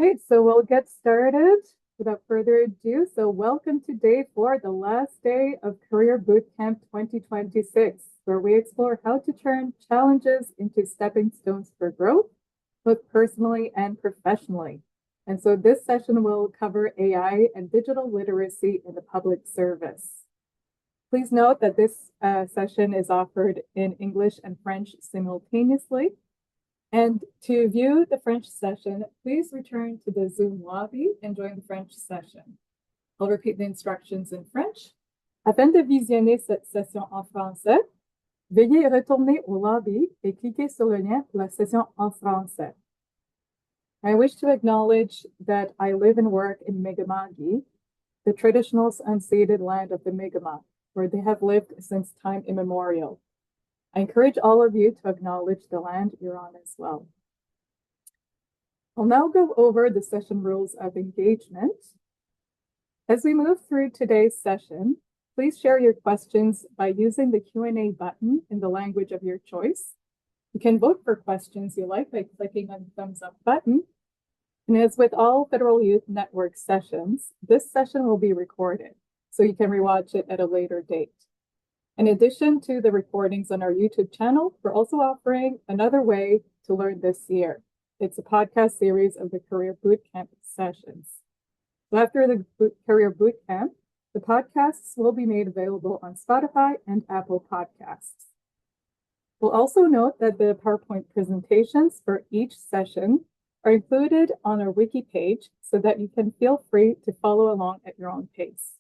Okay, so we'll get started without further ado. So welcome to day 4, the last day of Career Bootcamp 2026, where we explore how to turn challenges into stepping stones for growth, both personally and professionally. And so this session will cover AI and digital literacy in the public service. Please note that this session is offered in English and French simultaneously. And to view the French session, please return to the Zoom lobby and join the French session. I'll repeat the instructions in French. Afin de visionner cette session en français, veuillez retourner au lobby et cliquer sur le lien pour la session en français. I wish to acknowledge that I live and work in Mi'kmaq, the traditional unceded land of the Mi'kmaq, where they have lived since time immemorial. I encourage all of you to acknowledge the land you're on as well. I'll now go over the session rules of engagement. As we move through today's session, please share your questions by using the Q&A button in the language of your choice. You can vote for questions you like by clicking on the thumbs up button. And as with all Federal Youth Network sessions, this session will be recorded, so you can rewatch it at a later date. In addition to the recordings on our YouTube channel, we're also offering another way to learn this year. It's a podcast series of the Career Bootcamp sessions. So after the Career Bootcamp, the podcasts will be made available on Spotify and Apple Podcasts. We'll also note that the PowerPoint presentations for each session are included on our wiki page so that you can feel free to follow along at your own pace.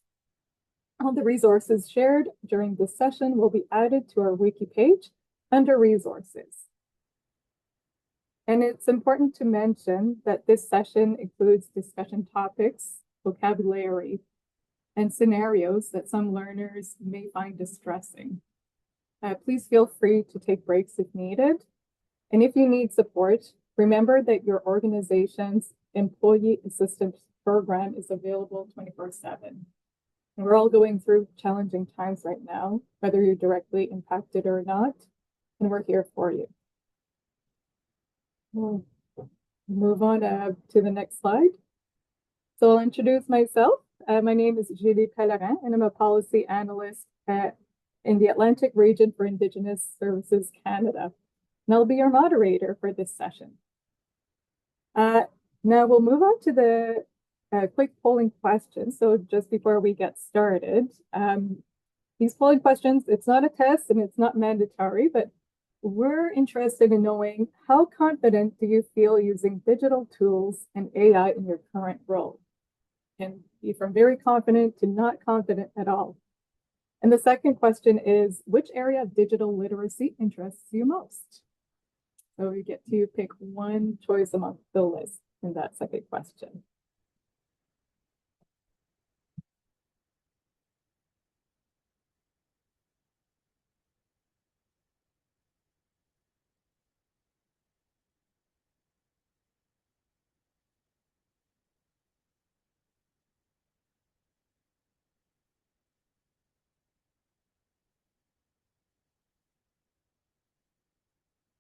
All the resources shared during this session will be added to our wiki page under resources. And it's important to mention that this session includes discussion topics, vocabulary, and scenarios that some learners may find distressing. Please feel free to take breaks if needed. And if you need support, remember that your organization's employee assistance program is available 24/7. And we're all going through challenging times right now, whether you're directly impacted or not, and we're here for you. We'll move on to the next slide. So I'll introduce myself. My name is Julie Pellerin, and I'm a policy analyst in the Atlantic region for Indigenous Services Canada. And I'll be your moderator for this session. Now we'll move on to the quick polling questions. So just before we get started, these polling questions, it's not a test and it's not mandatory, but we're interested in knowing how confident do you feel using digital tools and AI in your current role? Can be from very confident to not confident at all. And the second question is, which area of digital literacy interests you most? So you get to pick one choice among the list in that second question.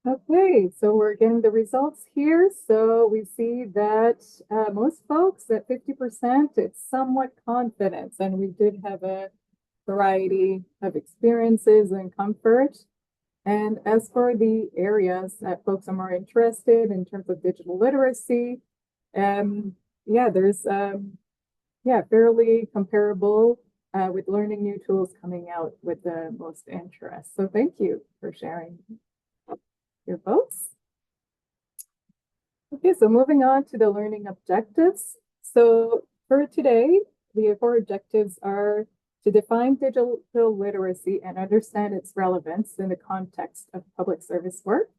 Okay, so we're getting the results here. So we see that most folks at 50%, it's somewhat confidence, and we did have a variety of experiences and comfort. And as for the areas that folks are more interested in terms of digital literacy, there's fairly comparable with learning new tools coming out with the most interest. So thank you for sharing your votes. Okay, so moving on to the learning objectives. So for today, the 4 objectives are to define digital literacy and understand its relevance in the context of public service work,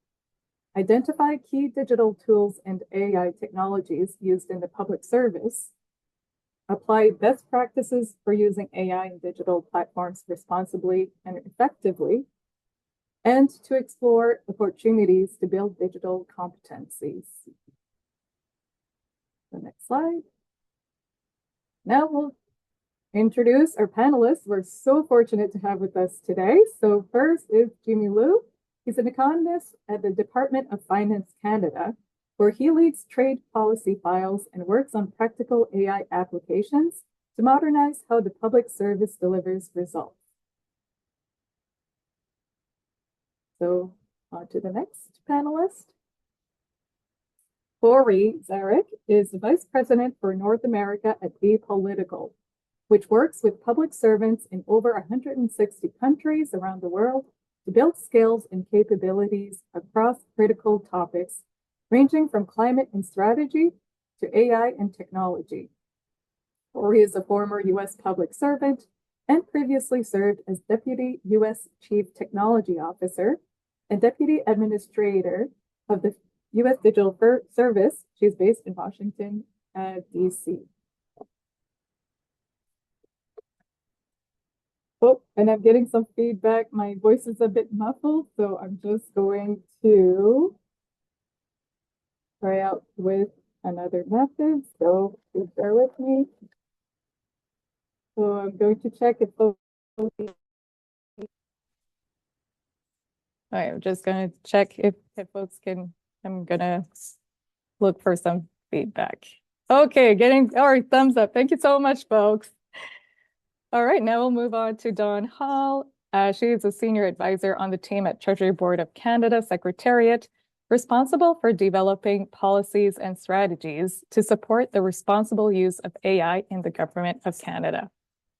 identify key digital tools and AI technologies used in the public service, apply best practices for using AI and digital platforms responsibly and effectively, and to explore opportunities to build digital competencies. The next slide. Now we'll introduce our panelists we're so fortunate to have with us today. So first is Jimmy Liu. He's an economist at the Department of Finance Canada, where he leads trade policy files and works on practical AI applications to modernize how the public service delivers results. So on to the next panelist. Corey Zarek is the Vice President for North America at Apolitical, which works with public servants in over 160 countries around the world to build skills and capabilities across critical topics, ranging from climate and strategy to AI and technology. Corey is a former U.S. public servant and previously served as Deputy U.S. Chief Technology Officer and Deputy Administrator of the U.S. Digital Service. She's based in Washington, D.C. Oh, and I'm getting some feedback. My voice is a bit muffled, so I'm just going to try out with another method. So please bear with me. So I'm going to check if folks. All right, I'm just going to check if folks can. I'm going to look for some feedback. Okay, getting our thumbs up. Thank you so much, folks. All right, now we'll move on to Dawn Hall. She is a senior advisor on the team at Treasury Board of Canada Secretariat, responsible for developing policies and strategies to support the responsible use of AI in the Government of Canada.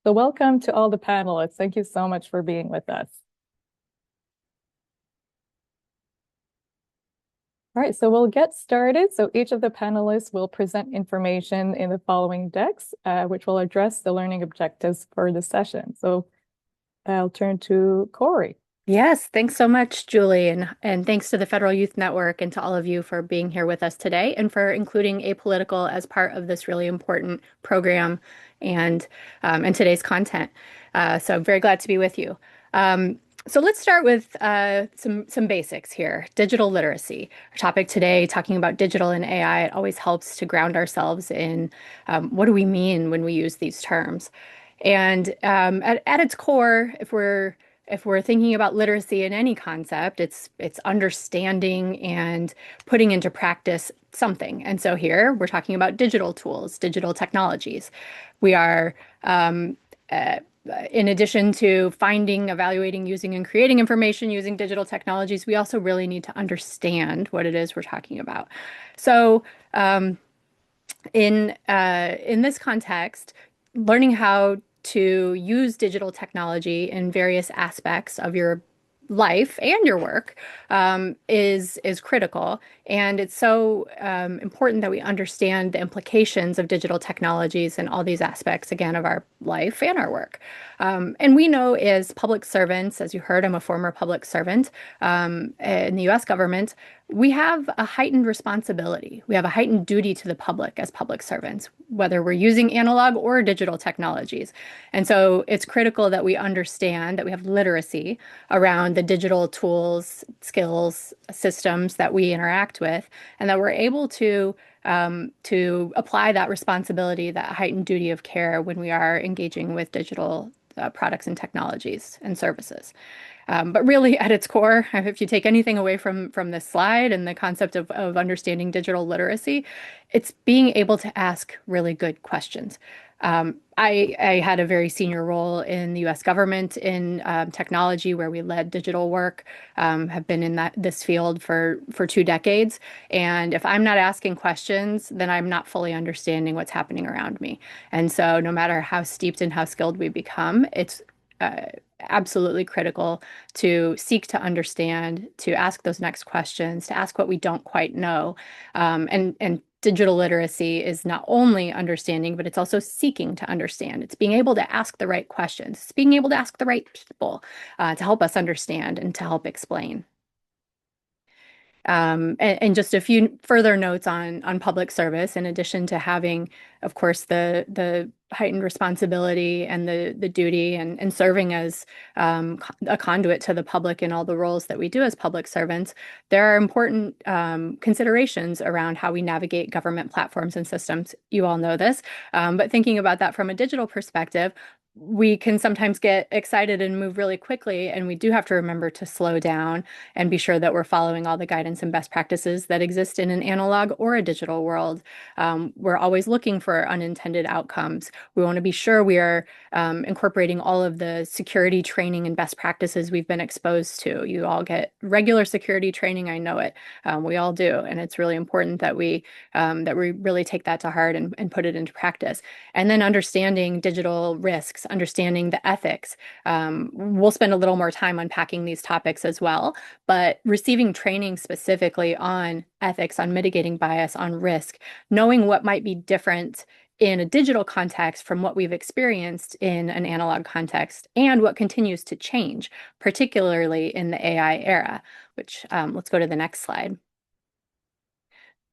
So welcome to all the panelists. Thank you so much for being with us. All right, so we'll get started. So each of the panelists will present information in the following decks, which will address the learning objectives for the session. So I'll turn to Corey. Yes, thanks so much, Julie, and thanks to the Federal Youth Network and to all of you for being here with us today and for including Apolitical as part of this really important program and today's content. So I'm very glad to be with you. So let's start with some basics here. Digital literacy. Our topic today, talking about digital and AI, it always helps to ground ourselves in what do we mean when we use these terms. And at its core, if we're thinking about literacy in any concept, it's understanding and putting into practice something. And so here we're talking about digital tools, digital technologies. We are in addition to finding, evaluating, using, and creating information using digital technologies, we also really need to understand what it is we're talking about. So in this context, learning how to use digital technology in various aspects of your life and your work is critical. And it's so important that we understand the implications of digital technologies and all these aspects, again, of our life and our work. And we know as public servants, as you heard, I'm a former public servant in the US government, we have a heightened responsibility. We have a heightened duty to the public as public servants, whether we're using analog or digital technologies. And so it's critical that we understand that we have literacy around the digital tools, skills, systems that we interact with, and that we're able to apply that responsibility, that heightened duty of care when we are engaging with digital products and technologies and services. But really, at its core, if you take anything away from this slide and the concept of understanding digital literacy, it's being able to ask really good questions. I had a very senior role in the U.S. government in technology where we led digital work, have been in this field for 2 decades. And if I'm not asking questions, then I'm not fully understanding what's happening around me. And so no matter how steeped and how skilled we become, it's absolutely critical to seek to understand, to ask those next questions, to ask what we don't quite know. And digital literacy is not only understanding, but it's also seeking to understand. It's being able to ask the right questions. It's being able to ask the right people to help us understand and to help explain. And just a few further notes on public service, in addition to having, of course, the heightened responsibility and the duty and serving as a conduit to the public in all the roles that we do as public servants, there are important considerations around how we navigate government platforms and systems. You all know this, but thinking about that from a digital perspective, we can sometimes get excited and move really quickly, and we do have to remember to slow down and be sure that we're following all the guidance and best practices that exist in an analog or a digital world. We're always looking for unintended outcomes. We want to be sure we are incorporating all of the security training and best practices we've been exposed to. You all get regular security training, I know it. We all do, and it's really important that we really take that to heart and put it into practice. And then understanding digital risks, understanding the ethics. We'll spend a little more time unpacking these topics as well, but receiving training specifically on ethics, on mitigating bias, on risk, knowing what might be different in a digital context from what we've experienced in an analog context and what continues to change, particularly in the AI era, which let's go to the next slide.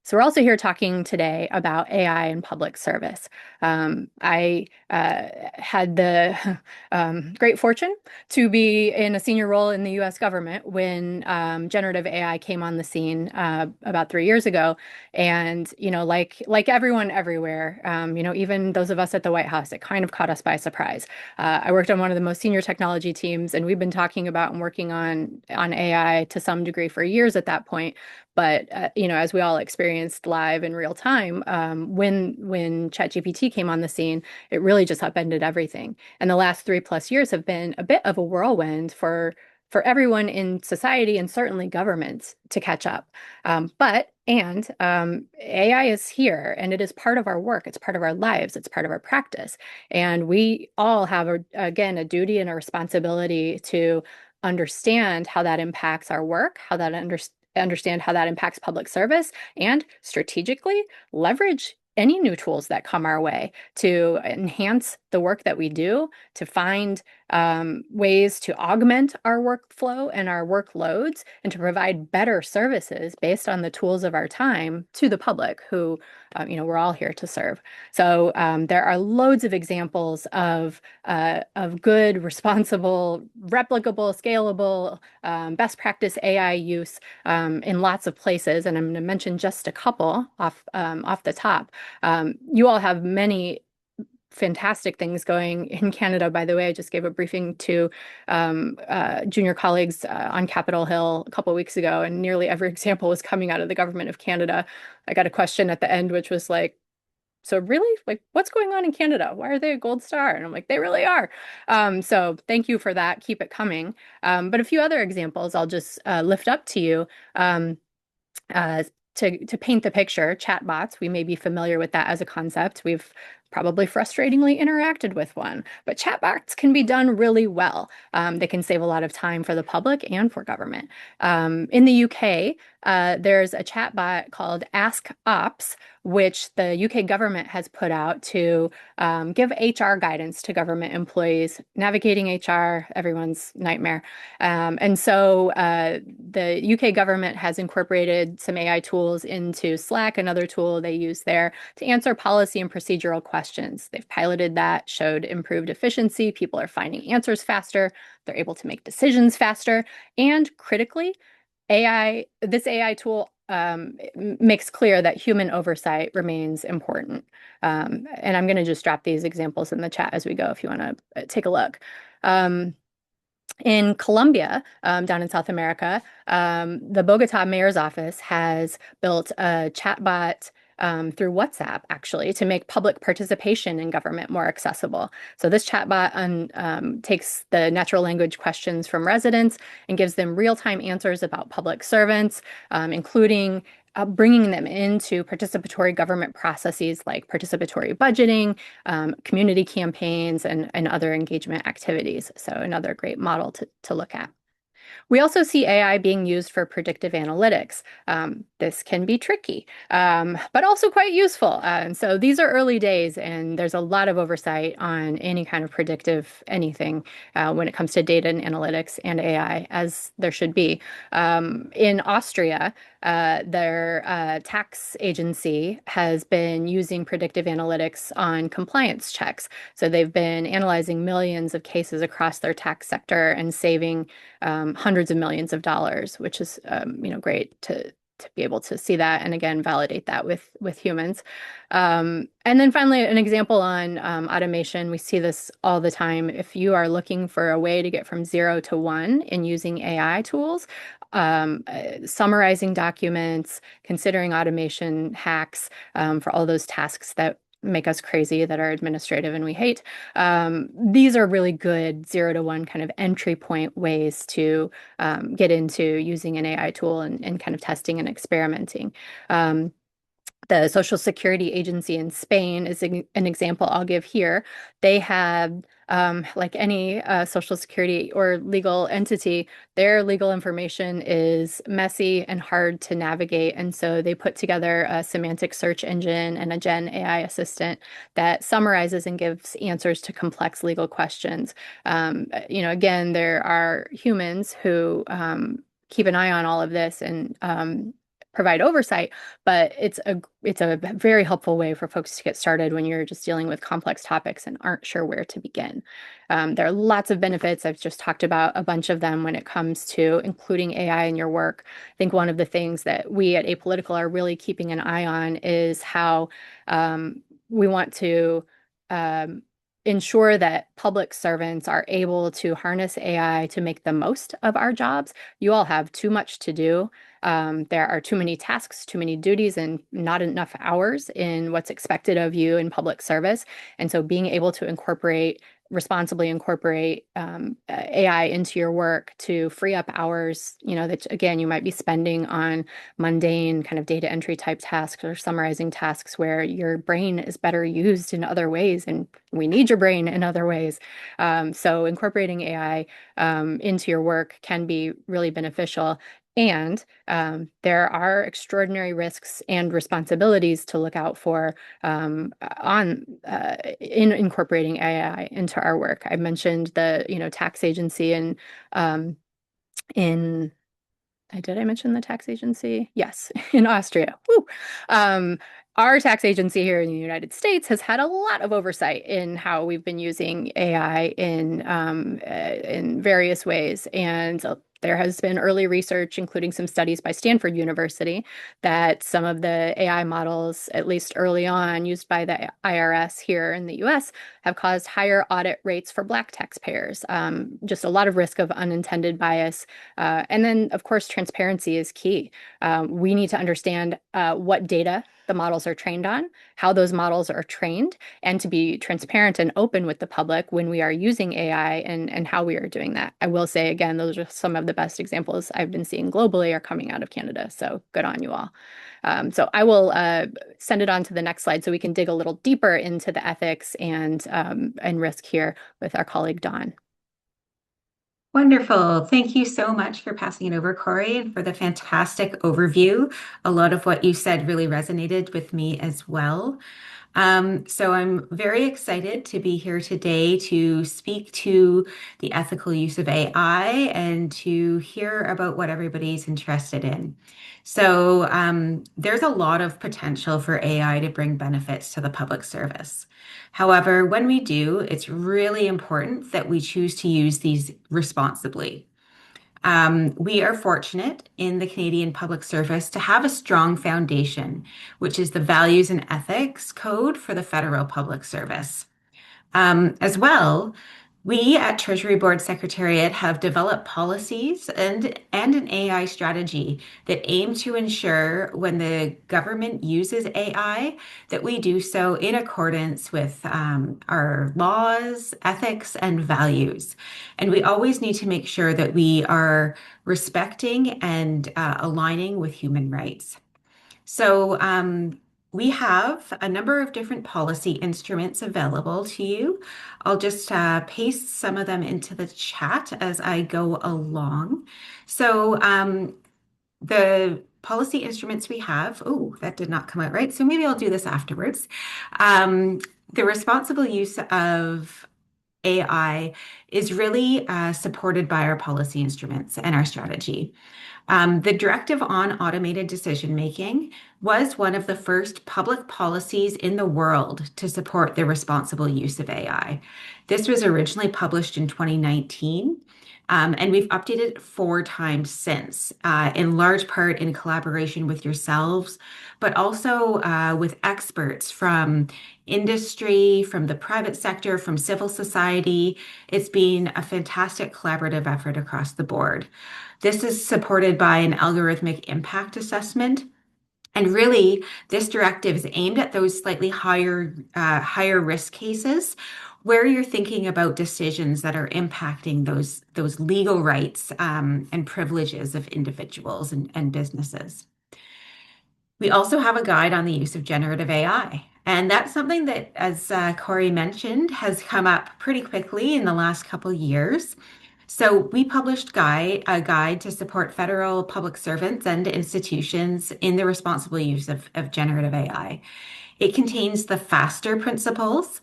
So we're also here talking today about AI and public service. I had the great fortune to be in a senior role in the U.S. government when generative AI came on the scene about 3 years ago. And like everyone everywhere, even those of us at the White House, it kind of caught us by surprise. I worked on one of the most senior technology teams, and we've been talking about and working on AI to some degree for years at that point. But as we all experienced live in real time, when ChatGPT came on the scene, it really just upended everything. And the last 3+ years have been a bit of a whirlwind for everyone in society and certainly governments to catch up. AI is here, and it is part of our work. It's part of our lives. It's part of our practice, and we all have again a duty and a responsibility to understand how that impacts our work, understand how that impacts public service, and strategically leverage any new tools that come our way to enhance the work that we do, to find ways to augment our workflow and our workloads, and to provide better services based on the tools of our time to the public who, we're all here to serve. So there are loads of examples of good, responsible, replicable, scalable, best practice AI use in lots of places, and I'm going to mention just a couple off the top. You all have many fantastic things going in Canada. By the way, I just gave a briefing to junior colleagues on Capitol Hill a couple of weeks ago, and nearly every example was coming out of the government of Canada. I got a question at the end, which was like, so really, like, what's going on in Canada? Why are they a gold star? And I'm like, they really are. So thank you for that. Keep it coming. But a few other examples I'll just lift up to you. Uh, to paint the picture, chatbots, we may be familiar with that as a concept. We've probably frustratingly interacted with one, but chatbots can be done really well. They can save a lot of time for the public and for government. In the UK, there's a chatbot called Ask Ops, which the UK government has put out to give HR guidance to government employees. Navigating HR, everyone's nightmare. And so the UK government has incorporated some AI tools into Slack, another tool they use there to answer policy and procedural questions. They've piloted that, showed improved efficiency. People are finding answers faster. They're able to make decisions faster. And critically, this AI tool makes clear that human oversight remains important. And I'm going to just drop these examples in the chat as we go if you want to take a look. In Colombia, down in South America, the Bogota mayor's office has built a chatbot through WhatsApp, actually, to make public participation in government more accessible. So this chatbot takes the natural language questions from residents and gives them real-time answers about public servants, including bringing them into participatory government processes like participatory budgeting, community campaigns, and other engagement activities. So another great model to look at. We also see AI being used for predictive analytics. This can be tricky, but also quite useful. And so these are early days, and there's a lot of oversight on any kind of predictive anything when it comes to data and analytics and AI, as there should be. In Austria, their tax agency has been using predictive analytics on compliance checks. So they've been analyzing millions of cases across their tax sector and saving hundreds of millions of dollars, which is great to to be able to see that and again validate that with humans. And then finally, an example on automation. We see this all the time. If you are looking for a way to get from 0 to 1 in using AI tools, summarizing documents, considering automation hacks for all those tasks that make us crazy that are administrative and we hate. These are really good 0 to 1 kind of entry point ways to get into using an AI tool and kind of testing and experimenting. Um, the Social Security Agency in Spain is an example I'll give here. They have, like any Social Security or legal entity, their legal information is messy and hard to navigate. And so they put together a semantic search engine and a Gen AI assistant that summarizes and gives answers to complex legal questions. Again, there are humans who keep an eye on all of this and provide oversight, but it's a very helpful way for folks to get started when you're just dealing with complex topics and aren't sure where to begin. There are lots of benefits. I've just talked about a bunch of them when it comes to including AI in your work. I think one of the things that we at Apolitical are really keeping an eye on is how we want to um, ensure that public servants are able to harness AI to make the most of our jobs. You all have too much to do. There are too many tasks, too many duties, and not enough hours in what's expected of you in public service. And so being able to responsibly incorporate AI into your work to free up hours, that again, you might be spending on mundane kind of data entry type tasks or summarizing tasks where your brain is better used in other ways. And we need your brain in other ways. So incorporating AI into your work can be really beneficial. And there are extraordinary risks and responsibilities to look out for on in incorporating AI into our work. I mentioned the tax agency and in did I mention the tax agency? Yes, in Austria. Woo. Um, our tax agency here in the United States has had a lot of oversight in how we've been using AI in various ways, and there has been early research, including some studies by Stanford University, that some of the AI models, at least early on, used by the IRS here in the US, have caused higher audit rates for Black taxpayers. Just a lot of risk of unintended bias. And then, of course, transparency is key. We need to understand what data the models are trained on, how those models are trained, and to be transparent and open with the public when we are using AI and how we are doing that. I will say again, those are some of the best examples I've been seeing globally are coming out of Canada. So good on you all. So I will send it on to the next slide so we can dig a little deeper into the ethics and risk here with our colleague Dawn. Wonderful. Thank you so much for passing it over, Corey, and for the fantastic overview. A lot of what you said really resonated with me as well. So I'm very excited to be here today to speak to the ethical use of AI and to hear about what everybody's interested in. So there's a lot of potential for AI to bring benefits to the public service. However, when we do, it's really important that we choose to use these responsibly. We are fortunate in the Canadian Public Service to have a strong foundation, which is the Values and Ethics Code for the Federal Public Service. As well, we at Treasury Board Secretariat have developed policies and an AI strategy that aim to ensure when the government uses AI that we do so in accordance with our laws, ethics, and values. And we always need to make sure that we are respecting and aligning with human rights. So we have a number of different policy instruments available to you. I'll just paste some of them into the chat as I go along. So the policy instruments we have, oh, that did not come out right. So maybe I'll do this afterwards. The responsible use of AI is really supported by our policy instruments and our strategy. The Directive on Automated Decision Making was one of the first public policies in the world to support the responsible use of AI. This was originally published in 2019. And we've updated it 4 times since, in large part in collaboration with yourselves, but also with experts from industry, from the private sector, from civil society. It's been a fantastic collaborative effort across the board. This is supported by an algorithmic impact assessment. And really, this directive is aimed at those slightly higher risk cases where you're thinking about decisions that are impacting those legal rights and privileges of individuals and businesses. We also have a guide on the use of generative AI. And that's something that, as Corey mentioned, has come up pretty quickly in the last couple years. So we published a guide to support federal public servants and institutions in the responsible use of generative AI. It contains the FASTER principles,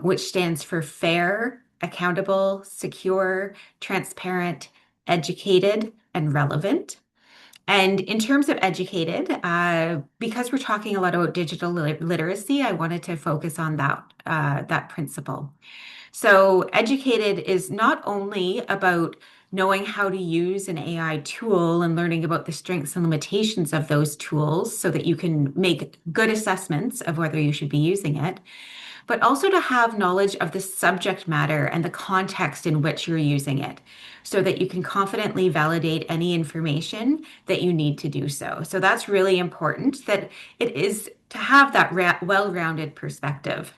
which stands for fair, accountable, secure, transparent, educated, and relevant. And in terms of educated, because we're talking a lot about digital literacy, I wanted to focus on that principle. So, educated is not only about knowing how to use an AI tool and learning about the strengths and limitations of those tools so that you can make good assessments of whether you should be using it, but also to have knowledge of the subject matter and the context in which you're using it so that you can confidently validate any information that you need to do so. So that's really important that it is to have that well-rounded perspective.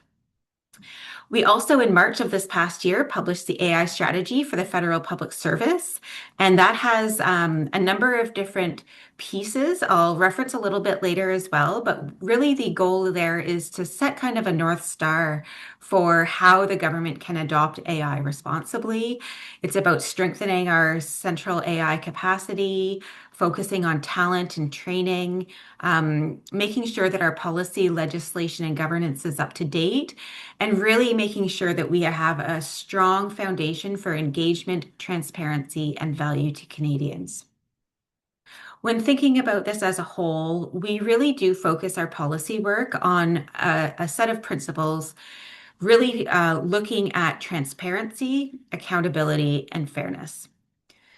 We also, in March of this past year, published the AI strategy for the federal public service, and that has a number of different pieces. I'll reference a little bit later as well, but really the goal there is to set kind of a North Star for how the government can adopt AI responsibly. It's about strengthening our central AI capacity, focusing on talent and training, making sure that our policy, legislation, and governance is up to date, and really making sure that we have a strong foundation for engagement, transparency, and value to Canadians. When thinking about this as a whole, we really do focus our policy work on a set of principles, really looking at transparency, accountability, and fairness.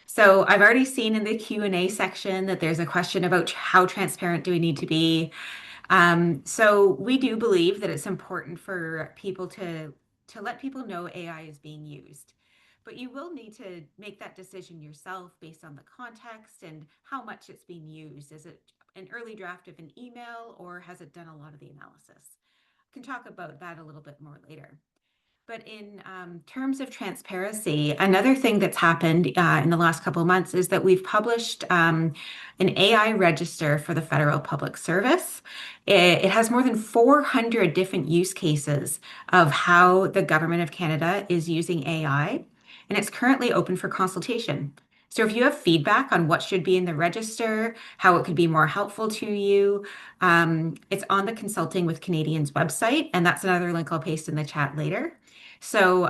So I've already seen in the Q&A section that there's a question about how transparent do we need to be. So we do believe that it's important for people to let people know AI is being used. But you will need to make that decision yourself based on the context and how much it's being used. Is it an early draft of an email or has it done a lot of the analysis? I can talk about that a little bit more later. But in terms of transparency, another thing that's happened in the last couple of months is that we've published an AI register for the federal public service. It has more than 400 different use cases of how the government of Canada is using AI, and it's currently open for consultation. So if you have feedback on what should be in the register, how it could be more helpful to you, it's on the Consulting with Canadians website, and that's another link I'll paste in the chat later. So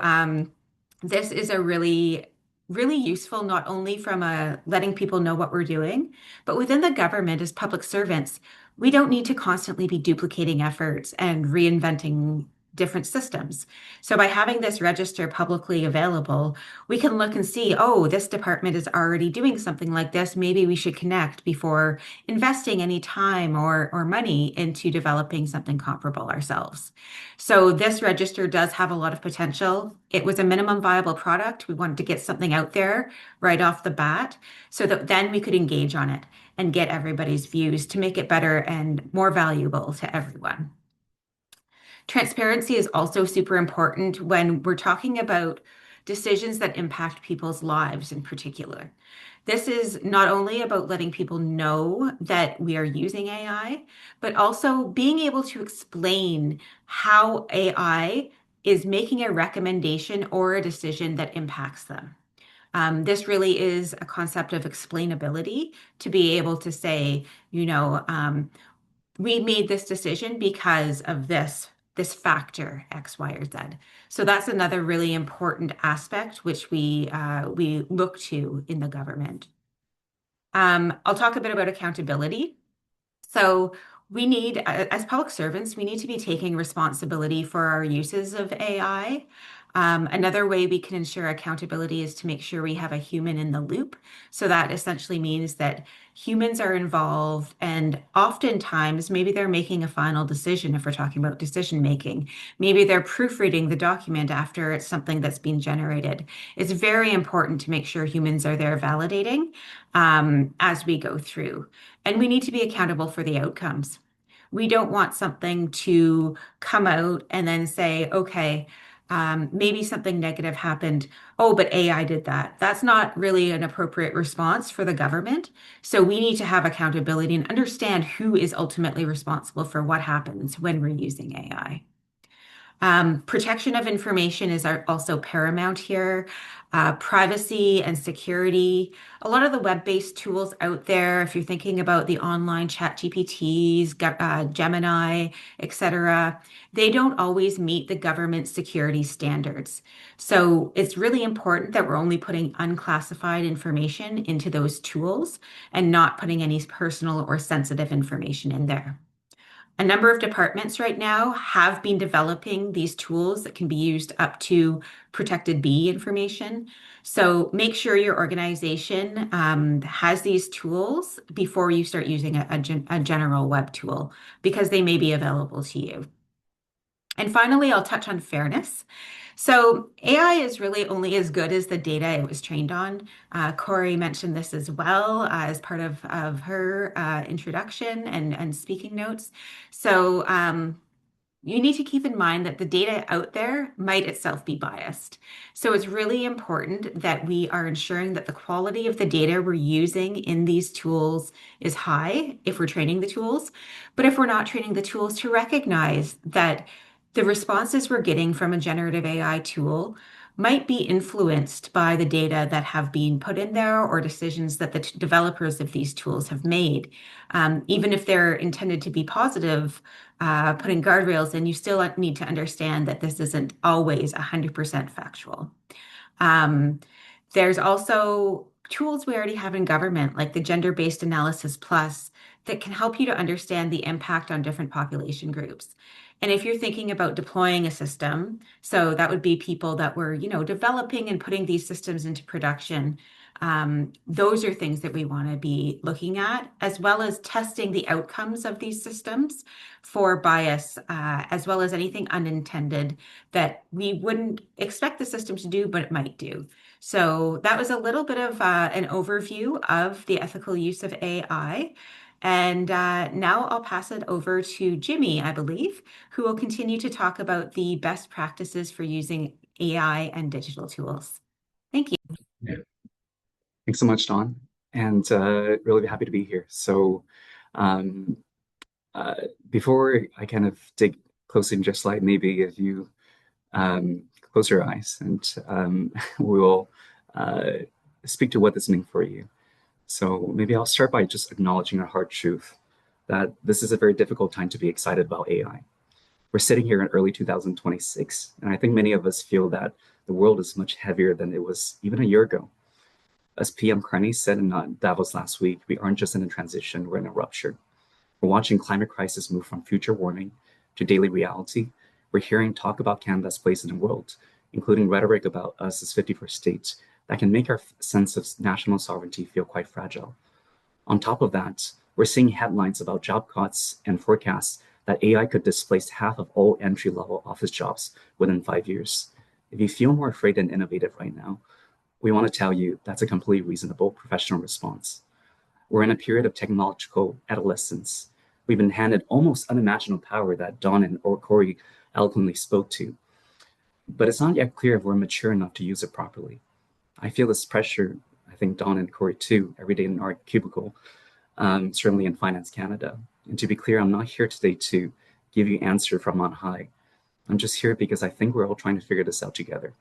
this is a really useful, not only from letting people know what we're doing, but within the government as public servants, we don't need to constantly be duplicating efforts and reinventing different systems. So by having this register publicly available, we can look and see, oh, this department is already doing something like this. Maybe we should connect before investing any time or money into developing something comparable ourselves. So this register does have a lot of potential. It was a minimum viable product. We wanted to get something out there right off the bat so that then we could engage on it and get everybody's views to make it better and more valuable to everyone. Transparency is also super important when we're talking about decisions that impact people's lives in particular. This is not only about letting people know that we are using AI, but also being able to explain how AI is making a recommendation or a decision that impacts them. This really is a concept of explainability to be able to say, we made this decision because of this factor X, Y, or Z. So that's another really important aspect which we look to in the government. I'll talk a bit about accountability. So we need, as public servants, we need to be taking responsibility for our uses of AI. Another way we can ensure accountability is to make sure we have a human in the loop. So that essentially means that humans are involved, and oftentimes maybe they're making a final decision if we're talking about decision making. Maybe they're proofreading the document after it's something that's been generated. It's very important to make sure humans are there validating as we go through. And we need to be accountable for the outcomes. We don't want something to come out and then say, okay, maybe something negative happened. Oh, but AI did that. That's not really an appropriate response for the government. So we need to have accountability and understand who is ultimately responsible for what happens when we're using AI. Protection of information is also paramount here. Privacy and security. A lot of the web-based tools out there, if you're thinking about the online chat GPTs, Gemini, etc., they don't always meet the government security standards. So it's really important that we're only putting unclassified information into those tools and not putting any personal or sensitive information in there. A number of departments right now have been developing these tools that can be used up to protected bee information. So make sure your organization has these tools before you start using a general web tool because they may be available to you. And finally, I'll touch on fairness. So AI is really only as good as the data it was trained on. Corey mentioned this as well as part of her introduction and speaking notes. So you need to keep in mind that the data out there might itself be biased. So it's really important that we are ensuring that the quality of the data we're using in these tools is high if we're training the tools. But if we're not training the tools, to recognize that the responses we're getting from a generative AI tool might be influenced by the data that have been put in there or decisions that the developers of these tools have made. Even if they're intended to be positive, putting guardrails in, you still need to understand that this isn't always 100% factual. There's also tools we already have in government, like the Gender-Based Analysis Plus, that can help you to understand the impact on different population groups. And if you're thinking about deploying a system, so that would be people that were, developing and putting these systems into production. Those are things that we want to be looking at, as well as testing the outcomes of these systems for bias, as well as anything unintended that we wouldn't expect the system to do, but it might do. So that was a little bit of an overview of the ethical use of AI. And now I'll pass it over to Jimmy, I believe, who will continue to talk about the best practices for using AI and digital tools. Thank you. Yeah. Thanks so much, Dawn, and really happy to be here. So um, before I kind of dig closely into your slide, maybe if you close your eyes and we will speak to what this means for you. So maybe I'll start by just acknowledging a hard truth that this is a very difficult time to be excited about AI. We're sitting here in early 2026, and I think many of us feel that the world is much heavier than it was even a year ago. As PM Carney said in Davos last week, we aren't just in a transition, we're in a rupture. We're watching climate crisis move from future warming to daily reality. We're hearing talk about Canada's place in the world, including rhetoric about us as 51st states that can make our sense of national sovereignty feel quite fragile. On top of that, we're seeing headlines about job cuts and forecasts that AI could displace half of all entry-level office jobs within 5 years. If you feel more afraid than innovative right now, we want to tell you that's a completely reasonable professional response. We're in a period of technological adolescence. We've been handed almost unimaginable power that Dawn and Corey eloquently spoke to. But it's not yet clear if we're mature enough to use it properly. I feel this pressure, I think Dawn and Corey too, every day in our cubicle, certainly in Finance Canada. And to be clear, I'm not here today to give you answer from on high. I'm just here because I think we're all trying to figure this out together.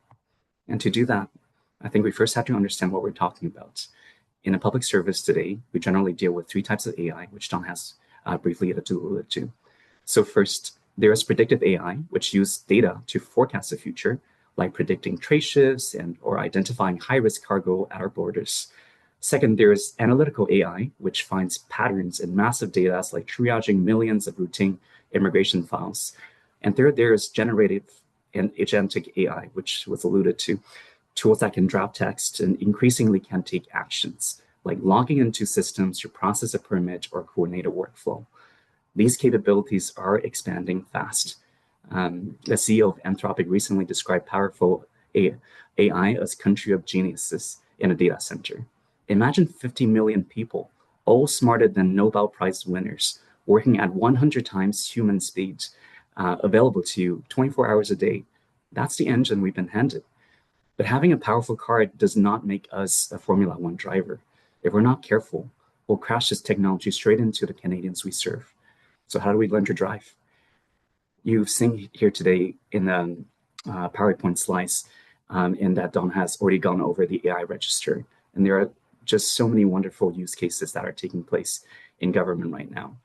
And to do that, I think we first have to understand what we're talking about. In a public service today, we generally deal with 3 types of AI, which Dawn has briefly alluded to. So first, there is predictive AI, which uses data to forecast the future, like predicting trade shifts or identifying high-risk cargo at our borders. Second, there is analytical AI, which finds patterns in massive data, like triaging millions of routine immigration files. And third, there is generative and agentic AI, which was alluded to, tools that can draft text and increasingly can take actions, like logging into systems to process a permit or coordinate a workflow. These capabilities are expanding fast. The CEO of Anthropic recently described powerful AI as country of geniuses in a data center. Imagine 50 million people, all smarter than Nobel Prize winners, working at 100 times human speed, available to you 24 hours a day. That's the engine we've been handed. But having a powerful car does not make us a Formula One driver. If we're not careful, we'll crash this technology straight into the Canadians we serve. So how do we learn to drive? You've seen here today in the PowerPoint slides, and that Don has already gone over the AI register. And there are just so many wonderful use cases that are taking place in government right now.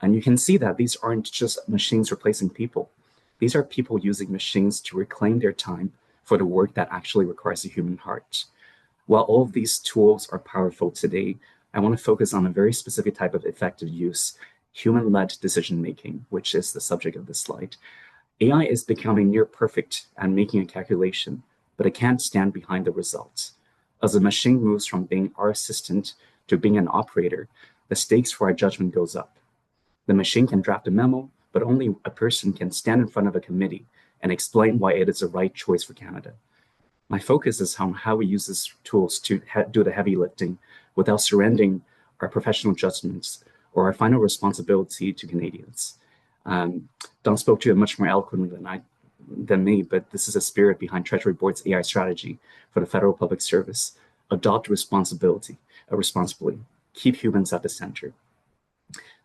And you can see that these aren't just machines replacing people. These are people using machines to reclaim their time for the work that actually requires a human heart. While all of these tools are powerful today, I want to focus on a very specific type of effective use, human-led decision-making, which is the subject of this slide. AI is becoming near perfect at making a calculation, but it can't stand behind the results. As the machine moves from being our assistant to being an operator, the stakes for our judgment goes up. The machine can draft a memo, but only a person can stand in front of a committee and explain why it is the right choice for Canada. My focus is on how we use these tools to do the heavy lifting without surrendering our professional judgments or our final responsibility to Canadians. Don spoke to it much more eloquently than me, but this is the spirit behind Treasury Board's AI strategy for the federal public service. Adopt responsibly. Keep humans at the center.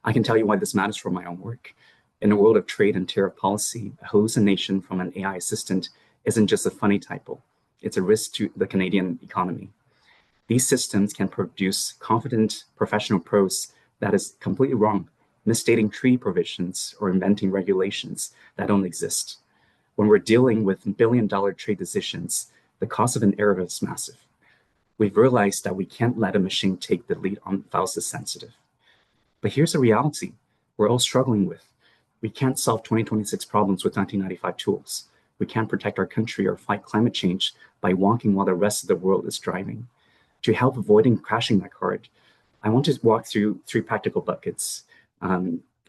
I can tell you why this matters from my own work. In a world of trade and tariff policy, a hallucination from an AI assistant isn't just a funny typo. It's a risk to the Canadian economy. These systems can produce confident professional prose that is completely wrong, misstating treaty provisions or inventing regulations that don't exist. When we're dealing with billion-dollar trade decisions, the cost of an error is massive. We've realized that we can't let a machine take the lead on files as sensitive. But here's the reality we're all struggling with. We can't solve 2026 problems with 1995 tools. We can't protect our country or fight climate change by walking while the rest of the world is driving. To help avoiding crashing that cart, I want to walk through 3 practical buckets,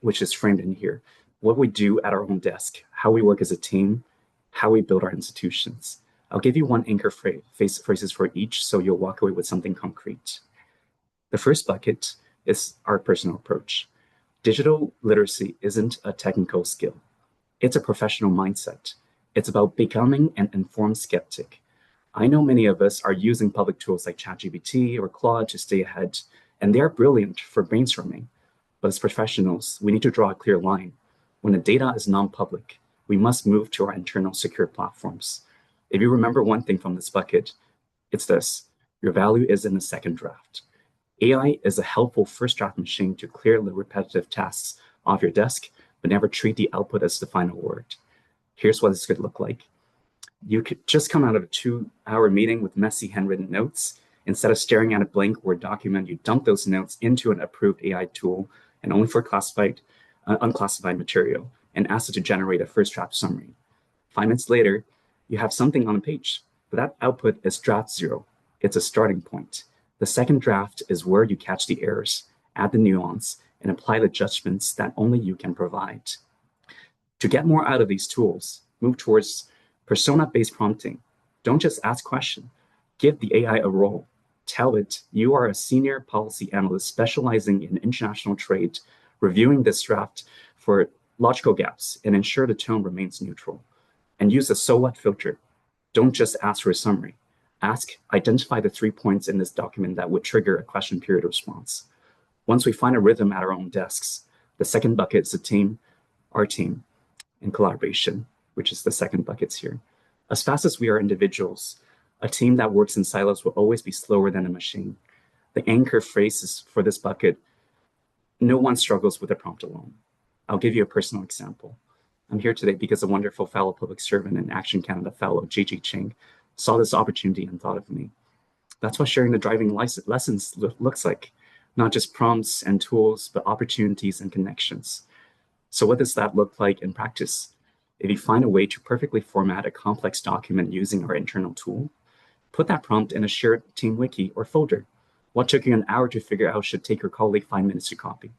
which is framed in here. What we do at our own desk, how we work as a team, how we build our institutions. I'll give you one anchor phrases for each so you'll walk away with something concrete. The first bucket is our personal approach. Digital literacy isn't a technical skill. It's a professional mindset. It's about becoming an informed skeptic. I know many of us are using public tools like ChatGPT or Claude to stay ahead, and they're brilliant for brainstorming. But as professionals, we need to draw a clear line. When the data is non-public, we must move to our internal secure platforms. If you remember one thing from this bucket, it's this: your value is in the second draft. AI is a helpful first draft machine to clear the repetitive tasks off your desk, but never treat the output as the final word. Here's what this could look like. You could just come out of a 2-hour meeting with messy handwritten notes. Instead of staring at a blank Word document, you dump those notes into an approved AI tool and only for unclassified material and ask it to generate a first draft summary. 5 minutes later, you have something on a page, but that output is draft 0. It's a starting point. The second draft is where you catch the errors, add the nuance, and apply the judgments that only you can provide. To get more out of these tools, move towards persona-based prompting. Don't just ask questions. Give the AI a role. Tell it you are a senior policy analyst specializing in international trade, reviewing this draft for logical gaps and ensure the tone remains neutral. And use a so what filter. Don't just ask for a summary. Identify the 3 points in this document that would trigger a question period response. Once we find a rhythm at our own desks, the second bucket is the team, our team, and collaboration, which is the second buckets here. As fast as we are individuals, a team that works in silos will always be slower than a machine. The anchor phrases for this bucket: no one struggles with a prompt alone. I'll give you a personal example. I'm here today because a wonderful fellow public servant and Action Canada fellow, Gigi Ching, saw this opportunity and thought of me. That's what sharing the driving lessons looks like. Not just prompts and tools, but opportunities and connections. So what does that look like in practice? If you find a way to perfectly format a complex document using our internal tool, put that prompt in a shared team wiki or folder. What took you an hour to figure out should take your colleague 5 minutes to copy,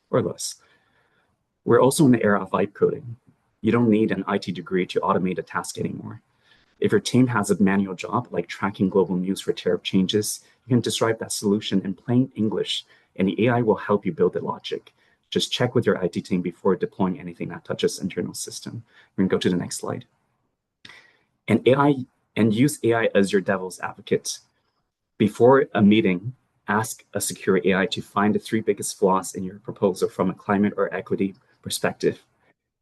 or less. We're also in the era of vibe coding. You don't need an IT degree to automate a task anymore. If your team has a manual job like tracking global news for tariff changes, you can describe that solution in plain English, and the AI will help you build the logic. Just check with your IT team before deploying anything that touches internal system. We're gonna go to the next slide. And use AI as your devil's advocate. Before a meeting, ask a secure AI to find the 3 biggest flaws in your proposal from a climate or equity perspective.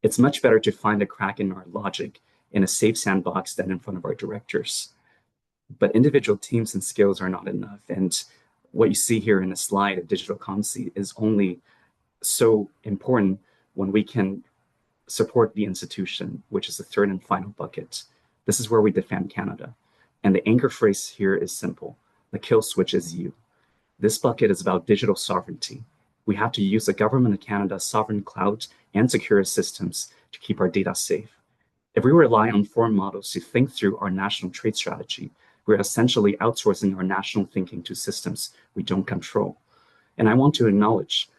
It's much better to find a crack in our logic in a safe sandbox than in front of our directors. But individual teams and skills are not enough. And what you see here in the slide of digital competency is only so important when we can support the institution, which is the third and final bucket. This is where we defend Canada. And the anchor phrase here is simple. The kill switch is you. This bucket is about digital sovereignty. We have to use the government of Canada's sovereign cloud and secure systems to keep our data safe. If we rely on foreign models to think through our national trade strategy, we're essentially outsourcing our national thinking to systems we don't control. And I want to acknowledge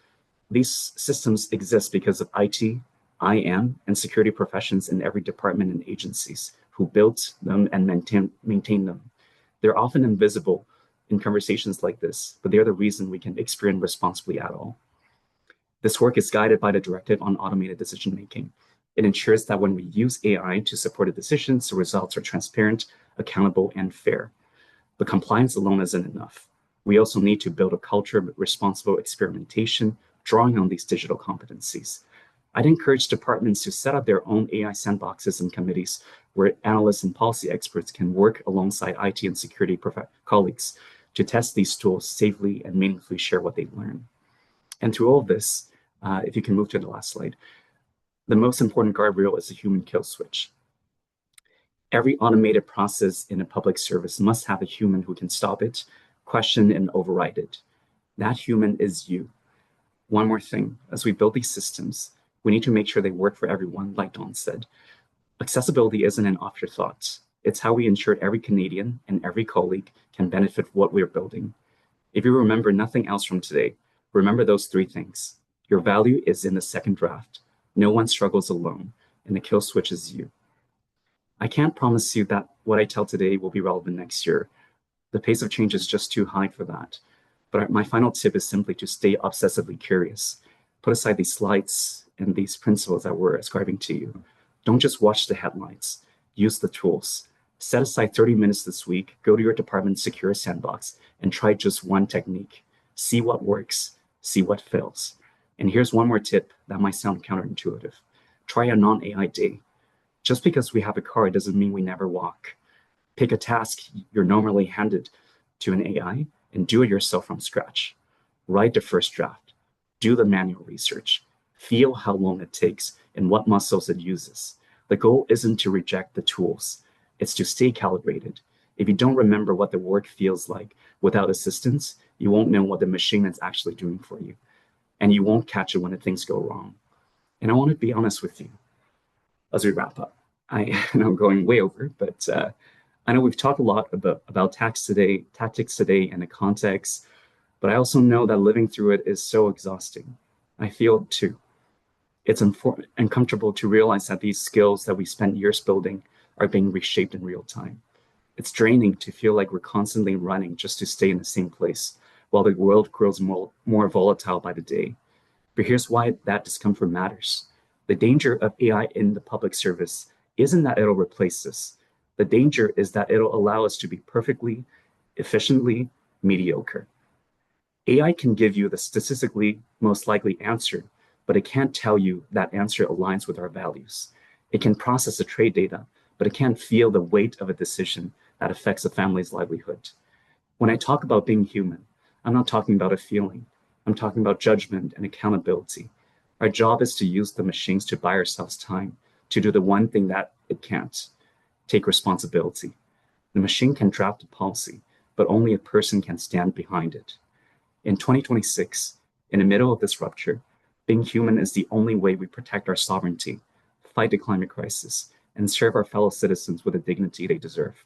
these systems exist because of IT, IM, and security professions in every department and agencies who built them and maintain them. They're often invisible in conversations like this, but they're the reason we can experience responsibly at all. This work is guided by the Directive on Automated Decision-Making. It ensures that when we use AI to support the decisions, the results are transparent, accountable, and fair. But compliance alone isn't enough. We also need to build a culture of responsible experimentation, drawing on these digital competencies. I'd encourage departments to set up their own AI sandboxes and committees where analysts and policy experts can work alongside IT and security colleagues to test these tools safely and meaningfully share what they learn. And through all of this, if you can move to the last slide, the most important guardrail is the human kill switch. Every automated process in a public service must have a human who can stop it, question, and override it. That human is you. One more thing, as we build these systems, we need to make sure they work for everyone, like Don said. Accessibility isn't an afterthought. It's how we ensure every Canadian and every colleague can benefit from what we're building. If you remember nothing else from today, remember those 3 things. Your value is in the second draft. No one struggles alone, and the kill switch is you. I can't promise you that what I tell today will be relevant next year. The pace of change is just too high for that. But my final tip is simply to stay obsessively curious. Put aside these slides and these principles that we're ascribing to you. Don't just watch the headlines. Use the tools. Set aside 30 minutes this week, go to your department's secure sandbox, and try just one technique. See what works, see what fails. And here's one more tip that might sound counterintuitive. Try a non-AI day. Just because we have a car doesn't mean we never walk. Pick a task you're normally handed to an AI and do it yourself from scratch. Write the first draft. Do the manual research. Feel how long it takes and what muscles it uses. The goal isn't to reject the tools. It's to stay calibrated. If you don't remember what the work feels like without assistance, you won't know what the machine is actually doing for you. And you won't catch it when things go wrong. And I want to be honest with you as we wrap up. I know I'm going way over, but I know we've talked a lot about tactics today and the context, but I also know that living through it is so exhausting. I feel it too. It's uncomfortable to realize that these skills that we spent years building are being reshaped in real time. It's draining to feel like we're constantly running just to stay in the same place while the world grows more volatile by the day. But here's why that discomfort matters. The danger of AI in the public service isn't that it'll replace us. The danger is that it'll allow us to be perfectly, efficiently mediocre. AI can give you the statistically most likely answer, but it can't tell you that answer aligns with our values. It can process the trade data, but it can't feel the weight of a decision that affects a family's livelihood. When I talk about being human, I'm not talking about a feeling. I'm talking about judgment and accountability. Our job is to use the machines to buy ourselves time, to do the one thing that it can't: take responsibility. The machine can draft a policy, but only a person can stand behind it. In 2026, in the middle of this rupture, being human is the only way we protect our sovereignty, fight the climate crisis, and serve our fellow citizens with the dignity they deserve.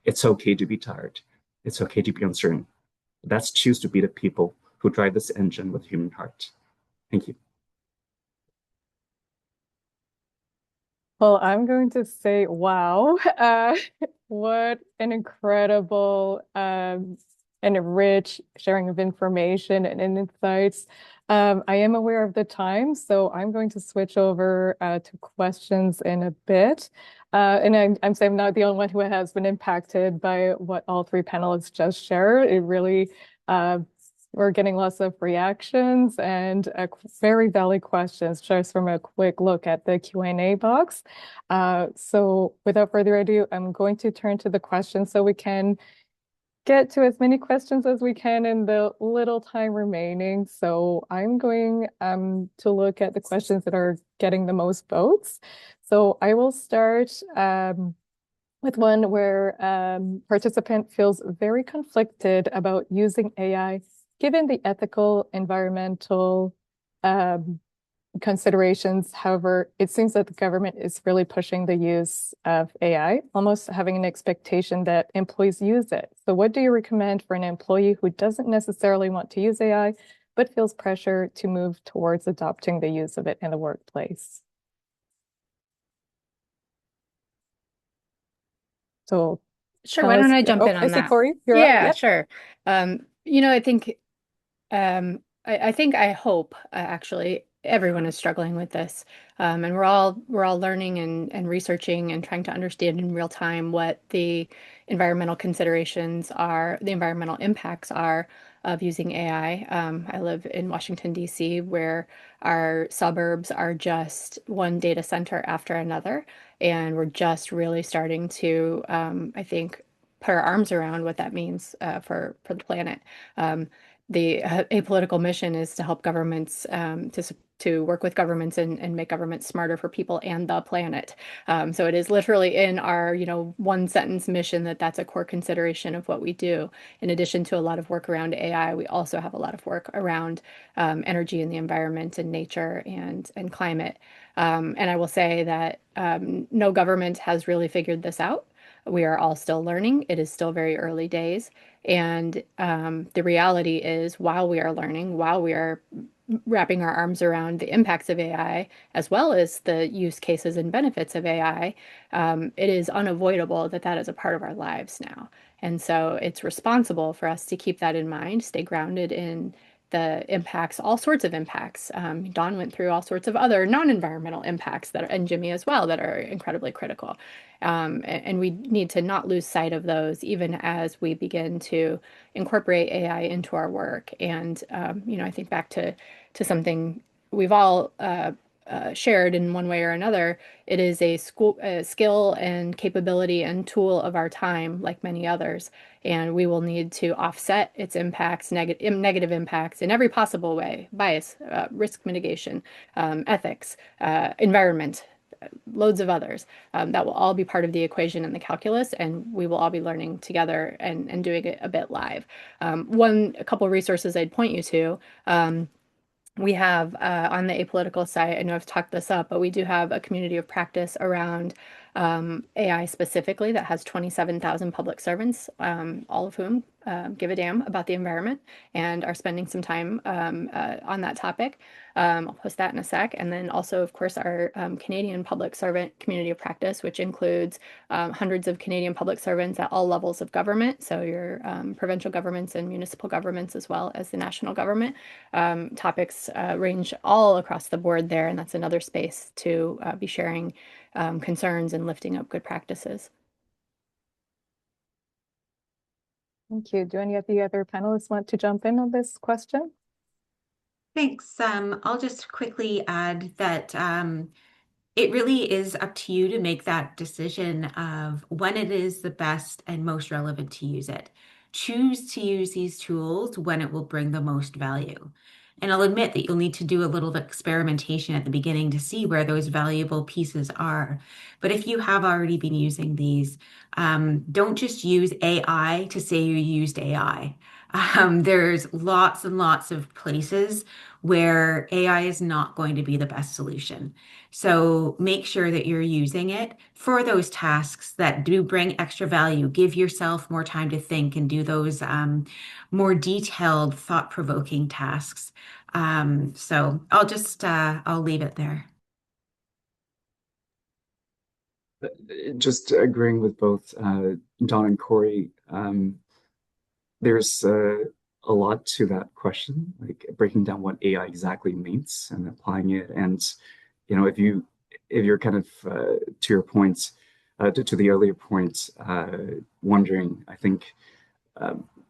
It's okay to be tired. It's okay to be uncertain. Let's choose to be the people who drive this engine with human heart. Thank you. Well, I'm going to say, wow, what an incredible and rich sharing of information and insights. I am aware of the time, so I'm going to switch over to questions in a bit. And I'm saying I'm not the only one who has been impacted by what all three panelists just shared. It really uh, we're getting lots of reactions and very valid questions just from a quick look at the Q&A box. So without further ado, I'm going to turn to the questions so we can get to as many questions as we can in the little time remaining. So I'm going to look at the questions that are getting the most votes. So I will start with one where participant feels very conflicted about using AI, given the ethical, environmental considerations. However, it seems that the government is really pushing the use of AI, almost having an expectation that employees use it. So what do you recommend for an employee who doesn't necessarily want to use AI, but feels pressure to move towards adopting the use of it in the workplace? So Sure, why don't I jump in I on see that? Corey, you're up. Yeah, Yep. sure. I think I hope actually everyone is struggling with this, and we're all learning and researching and trying to understand in real time what the environmental considerations are, the environmental impacts are of using AI. I live in Washington, D.C., where our suburbs are just one data center after another, and we're just really starting to, I think, put our arms around what that means for the planet. Um, the apolitical mission is to help governments to work with governments and make governments smarter for people and the planet. So it is literally in our, one sentence mission that's a core consideration of what we do. In addition to a lot of work around AI, we also have a lot of work around energy and the environment and nature and climate. And I will say that no government has really figured this out. We are all still learning. It is still very early days. And the reality is, while we are learning, while we are wrapping our arms around the impacts of AI, as well as the use cases and benefits of AI, it is unavoidable that that is a part of our lives now. And so it's responsible for us to keep that in mind, stay grounded in the impacts, all sorts of impacts. Dawn went through all sorts of other non-environmental impacts that are, and Jimmy as well, that are incredibly critical. And we need to not lose sight of those even as we begin to incorporate AI into our work. And I think back to something we've all shared in one way or another. It is a skill and capability and tool of our time, like many others. And we will need to offset its impacts, negative impacts in every possible way: bias, risk mitigation, ethics, environment, loads of others. That will all be part of the equation in the calculus, and we will all be learning together and doing it a bit live. A couple resources I'd point you to. We have on the apolitical site, I know I've talked this up, but we do have a community of practice around AI specifically that has 27,000 public servants, all of whom give a damn about the environment and are spending some time on that topic. I'll post that in a sec. And then also, of course, our Canadian public servant community of practice, which includes hundreds of Canadian public servants at all levels of government. So your provincial governments and municipal governments, as well as the national government. Topics range all across the board there, and that's another space to be sharing concerns and lifting up good practices. Thank you. Do any of the other panelists want to jump in on this question? Thanks. I'll just quickly add that it really is up to you to make that decision of when it is the best and most relevant to use it. Choose to use these tools when it will bring the most value. And I'll admit that you'll need to do a little experimentation at the beginning to see where those valuable pieces are. But if you have already been using these, don't just use AI to say you used AI. There's lots and lots of places where AI is not going to be the best solution. So make sure that you're using it for those tasks that do bring extra value. Give yourself more time to think and do those more detailed, thought-provoking tasks. So I'll leave it there. Just agreeing with both Don and Corey, there's a lot to that question, like breaking down what AI exactly means and applying it. And if you're kind of to your points, to the earlier points, wondering, I think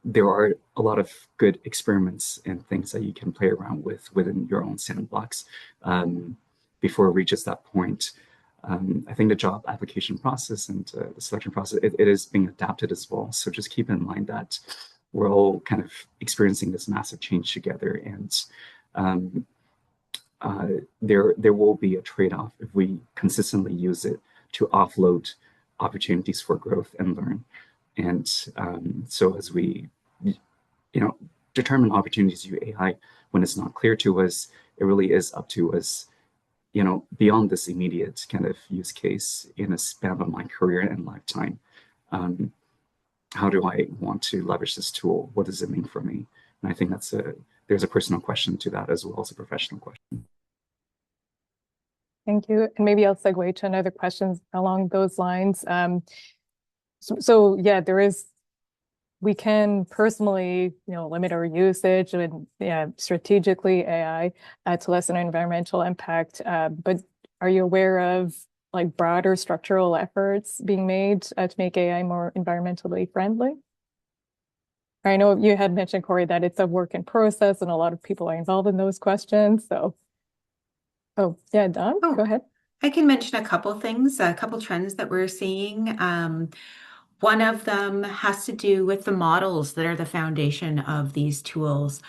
there are a lot of good experiments and things that you can play around with within your own sandbox before it reaches that point. I think the job application process and the selection process, it is being adapted as well. So just keep in mind that we're all kind of experiencing this massive change together, and um, there will be a trade-off if we consistently use it to offload opportunities for growth and learn. And so as we, determine opportunities to use AI when it's not clear to us, it really is up to us, beyond this immediate kind of use case in a span of my career and lifetime. Um, how do I want to leverage this tool? What does it mean for me? And I think there's a personal question to that as well as a professional question. Thank you. And maybe I'll segue to another question along those lines. So yeah, we can personally, limit our usage and strategically AI to lessen our environmental impact. But are you aware of like broader structural efforts being made to make AI more environmentally friendly? I know you had mentioned, Corey, that it's a work in process and a lot of people are involved in those questions. So, oh yeah, Don, go ahead. I can mention a couple things, a couple trends that we're seeing. One of them has to do with the models that are the foundation of these tools.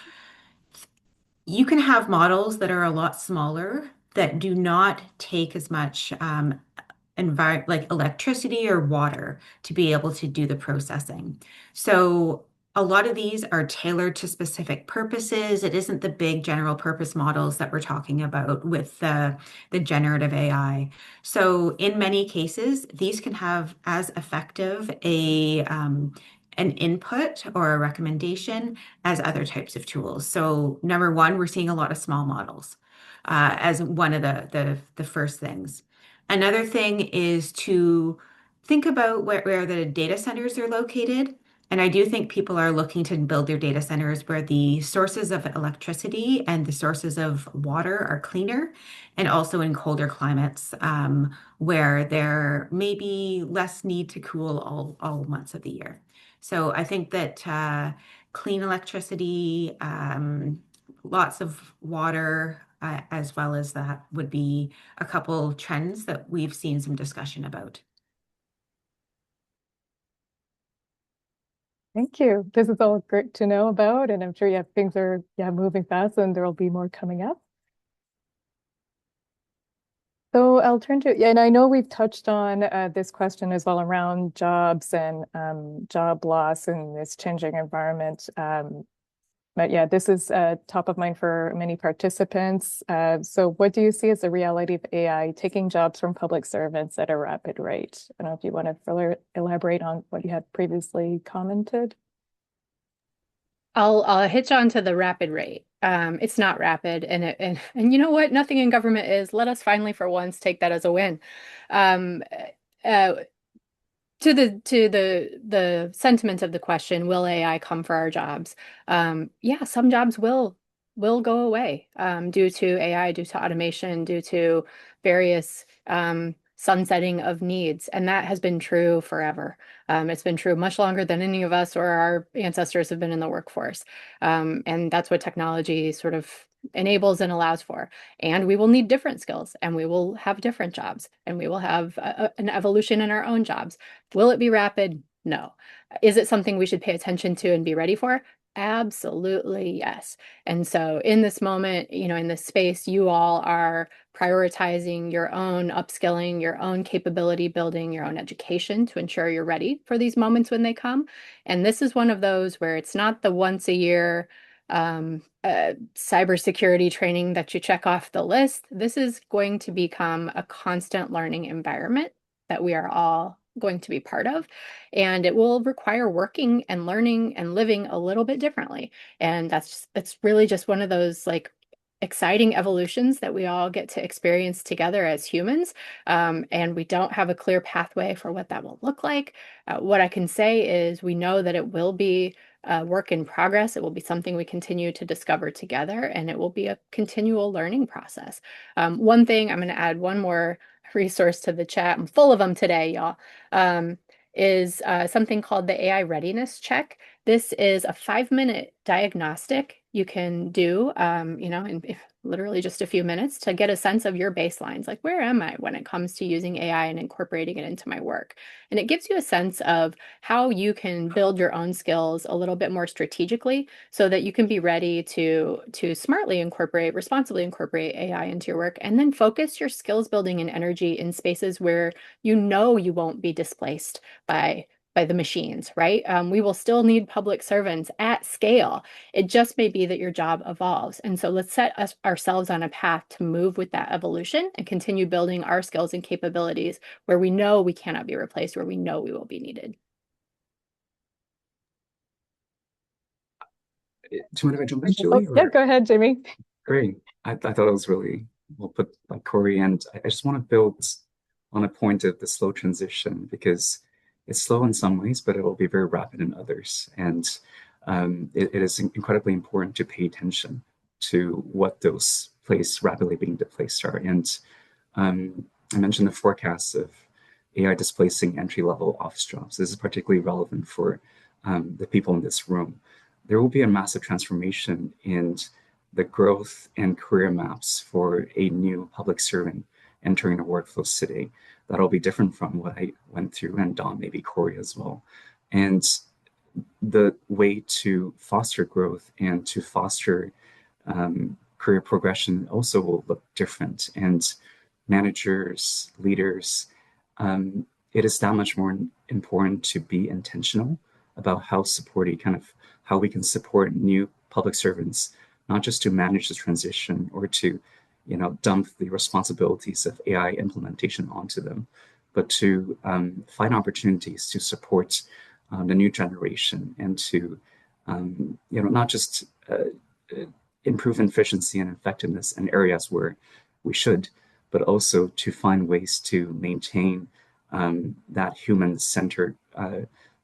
You can have models that are a lot smaller that do not take as much like electricity or water to be able to do the processing. So a lot of these are tailored to specific purposes. It isn't the big general purpose models that we're talking about with the generative AI. So in many cases, these can have as effective an input or a recommendation as other types of tools. So number one, we're seeing a lot of small models as one of the first things. Another thing is to think about where the data centers are located. And I do think people are looking to build their data centers where the sources of electricity and the sources of water are cleaner, and also in colder climates where there may be less need to cool all months of the year. So I think that clean electricity, lots of water, as well as that would be a couple trends that we've seen some discussion about. Thank you. This is all great to know about, and I'm sure things are moving fast, and there will be more coming up. So I'll turn to and I know we've touched on this question as well around jobs and job loss in this changing environment. But yeah, this is top of mind for many participants. So what do you see as the reality of AI taking jobs from public servants at a rapid rate? I don't know if you want to further elaborate on what you had previously commented. I'll hitch on to the rapid rate. It's not rapid, and you know what? Nothing in government is. Let us finally, for once, take that as a win. Um, uh, to the sentiment of the question, will AI come for our jobs? Yeah, some jobs will go away due to AI, due to automation, due to various sunsetting of needs, and that has been true forever. It's been true much longer than any of us or our ancestors have been in the workforce, and that's what technology sort of enables and allows for. And we will need different skills, and we will have different jobs, and we will have an evolution in our own jobs. Will it be rapid? No. Is it something we should pay attention to and be ready for? Absolutely, yes. And so in this moment, in this space, you all are prioritizing your own upskilling, your own capability building, your own education to ensure you're ready for these moments when they come. And this is one of those where it's not the once a year cybersecurity training that you check off the list. This is going to become a constant learning environment that we are all going to be part of. And it will require working and learning and living a little bit differently. And it's really just one of those like exciting evolutions that we all get to experience together as humans. And we don't have a clear pathway for what that will look like. What I can say is we know that it will be a work in progress. It will be something we continue to discover together, and it will be a continual learning process. One thing, I'm going to add one more resource to the chat. I'm full of them today, y'all. Is something called the AI readiness check. This is a 5-minute diagnostic you can do, in literally just a few minutes to get a sense of your baselines. Like, where am I when it comes to using AI and incorporating it into my work? And it gives you a sense of how you can build your own skills a little bit more strategically so that you can be ready to smartly incorporate, responsibly incorporate AI into your work, and then focus your skills building and energy in spaces where you know you won't be displaced by the machines, right? We will still need public servants at scale. It just may be that your job evolves. And so let's set ourselves on a path to move with that evolution and continue building our skills and capabilities where we know we cannot be replaced, where we know we will be needed. Do you mind if I jump in, Julie? Yeah, go ahead, Jamie. Great. I thought it was really well put by Corey, and I just want to build on a point of the slow transition because it's slow in some ways, but it will be very rapid in others. And it is incredibly important to pay attention to what those rapidly being displaced are. And I mentioned the forecasts of AI displacing entry-level office jobs. This is particularly relevant for the people in this room. There will be a massive transformation in the growth and career maps for a new public servant entering the workforce today. That'll be different from what I went through, and Don, maybe Corey as well. And the way to foster growth and to foster career progression also will look different. And managers, leaders, it is that much more important to be intentional about how we can support new public servants, not just to manage the transition or to, dump the responsibilities of AI implementation onto them, but to find opportunities to support the new generation and to, not just improve efficiency and effectiveness in areas where we should, but also to find ways to maintain that human-centered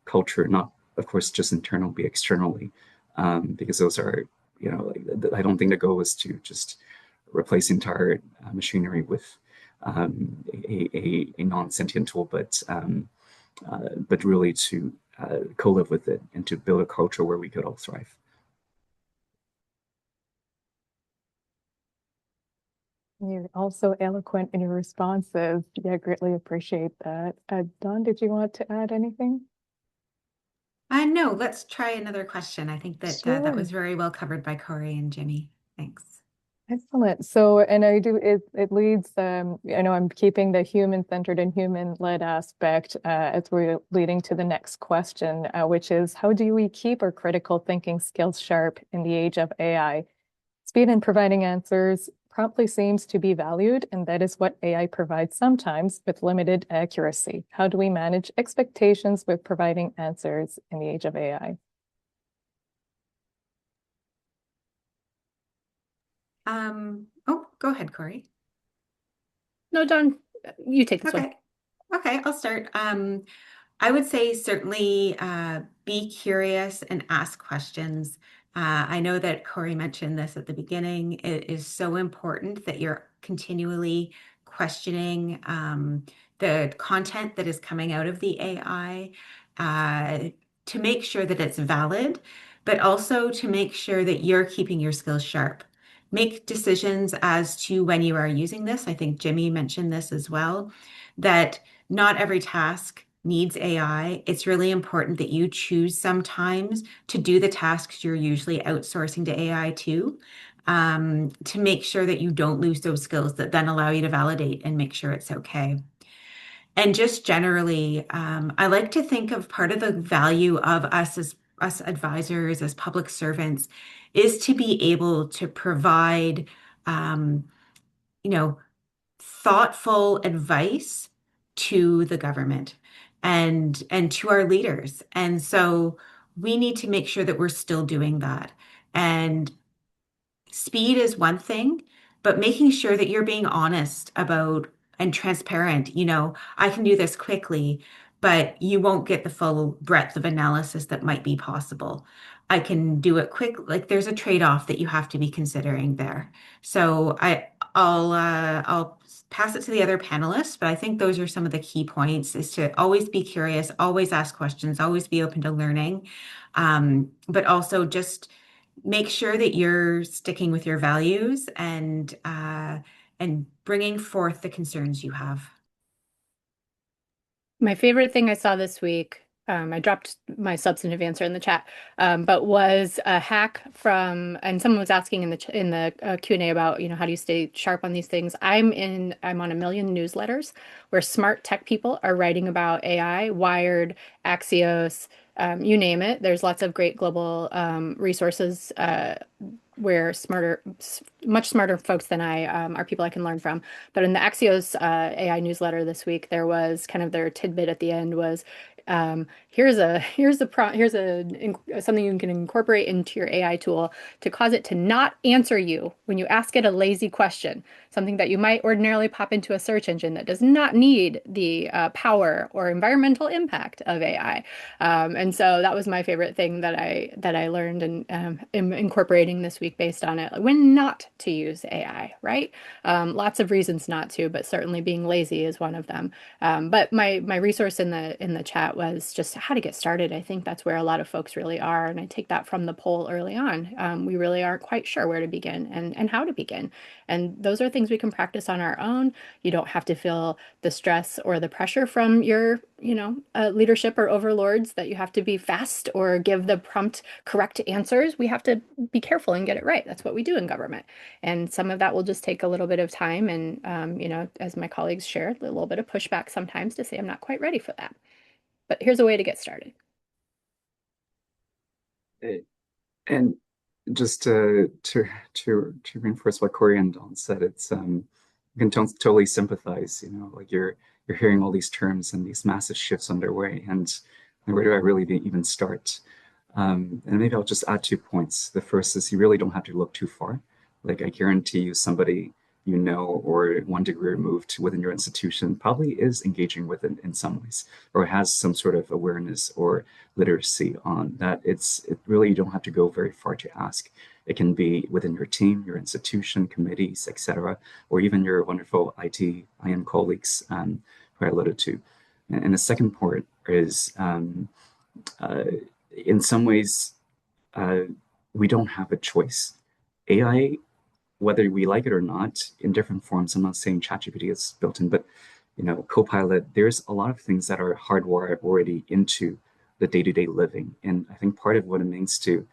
culture, not, of course, just internally, externally, because those are, I don't think the goal is to just replace the entire machinery with a non-sentient tool, but really to co-live with it and to build a culture where we could all thrive. You're also eloquent in your responses. Yeah, greatly appreciate that. Don, did you want to add anything? No, let's try another question. I think that that Sure. was very well covered by Corey and Jimmy. Thanks. Excellent. So, and it leads, I'm keeping the human-centered and human-led aspect as we're leading to the next question, which is how do we keep our critical thinking skills sharp in the age of AI? Speed in providing answers promptly seems to be valued, and that is what AI provides sometimes with limited accuracy. How do we manage expectations with providing answers in the age of AI? Go ahead, Corey. No, Don, you take this one. Okay, I'll start. I would say certainly be curious and ask questions. I know that Corey mentioned this at the beginning. It is so important that you're continually questioning the content that is coming out of the AI to make sure that it's valid, but also to make sure that you're keeping your skills sharp. Make decisions as to when you are using this. I think Jimmy mentioned this as well, that not every task needs AI. It's really important that you choose sometimes to do the tasks you're usually outsourcing to AI to make sure that you don't lose those skills that then allow you to validate and make sure it's okay. And just generally, I like to think of part of the value of us as us advisors, as public servants, is to be able to provide, um, you know, thoughtful advice to the government and to our leaders. And so we need to make sure that we're still doing that. And speed is one thing, but making sure that you're being honest about and transparent. I can do this quickly, but you won't get the full breadth of analysis that might be possible. I can do it quick. Like there's a trade-off that you have to be considering there. So I'll pass it to the other panelists, but I think those are some of the key points is to always be curious, always ask questions, always be open to learning. But also just make sure that you're sticking with your values and bringing forth the concerns you have. My favorite thing I saw this week, I dropped my substantive answer in the chat, but was a hack from, and someone was asking in the Q&A about, how do you stay sharp on these things? I'm on a million newsletters where smart tech people are writing about AI, Wired, Axios, you name it. There's lots of great global resources where much smarter folks than I are people I can learn from. But in the Axios AI newsletter this week, there was kind of their tidbit at the end was something you can incorporate into your AI tool to cause it to not answer you when you ask it a lazy question, something that you might ordinarily pop into a search engine that does not need the power or environmental impact of AI. And so that was my favorite thing that I learned and am incorporating this week based on it. When not to use AI, right? Lots of reasons not to, but certainly being lazy is one of them. But my resource in the chat was just how to get started. I think that's where a lot of folks really are, and I take that from the poll early on. We really aren't quite sure where to begin and how to begin, and those are things we can practice on our own. You don't have to feel the stress or the pressure from your leadership or overlords that you have to be fast or give the prompt correct answers. We have to be careful and get it right. That's what we do in government. And some of that will just take a little bit of time. And, as my colleagues shared, a little bit of pushback sometimes to say, I'm not quite ready for that. But here's a way to get started. And just to reinforce what Corey and Don said, it's you can totally sympathize. Like you're hearing all these terms and these massive shifts underway, and where do I really even start? And maybe I'll just add 2 points. The first is you really don't have to look too far. Like I guarantee you, somebody or 1 degree removed within your institution probably is engaging with it in some ways, or has some sort of awareness or literacy on that. It really, you don't have to go very far to ask. It can be within your team, your institution, committees, etc., or even your wonderful IM colleagues who I alluded to. And the second part is, in some ways, we don't have a choice. AI, whether we like it or not, in different forms. I'm not saying ChatGPT is built in, but Copilot, there's a lot of things that are hardwired already into the day-to-day living. And I think part of what it means to,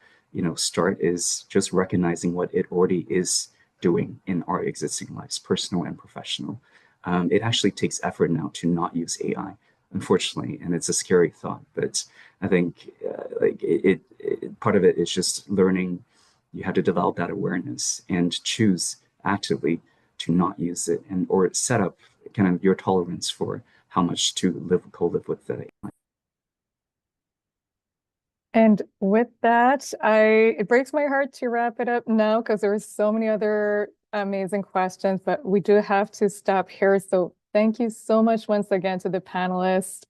start is just recognizing what it already is doing in our existing lives, personal and professional. It actually takes effort now to not use AI, unfortunately, and it's a scary thought. But I think part of it is just learning. You have to develop that awareness and choose actively to not use it, or set up kind of your tolerance for how much to co-live with the AI. And with that, it breaks my heart to wrap it up now because there were so many other amazing questions, but we do have to stop here. So thank you so much once again to the panelists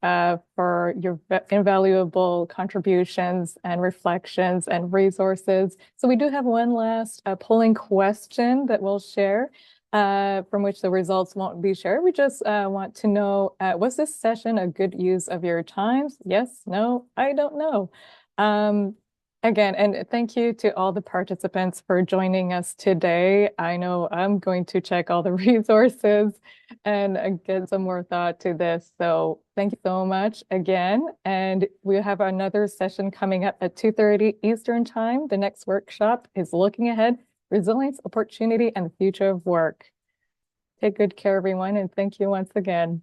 for your invaluable contributions and reflections and resources. So we do have one last polling question that we'll share, from which the results won't be shared. We just want to know, was this session a good use of your time? Yes, no, I don't know. Again, and thank you to all the participants for joining us today. I know I'm going to check all the resources and get some more thought to this. So thank you so much again. And we have another session coming up at 2:30 Eastern Time. The next workshop is Looking Ahead, Resilience, Opportunity, and the Future of Work. Take good care, everyone, and thank you once again.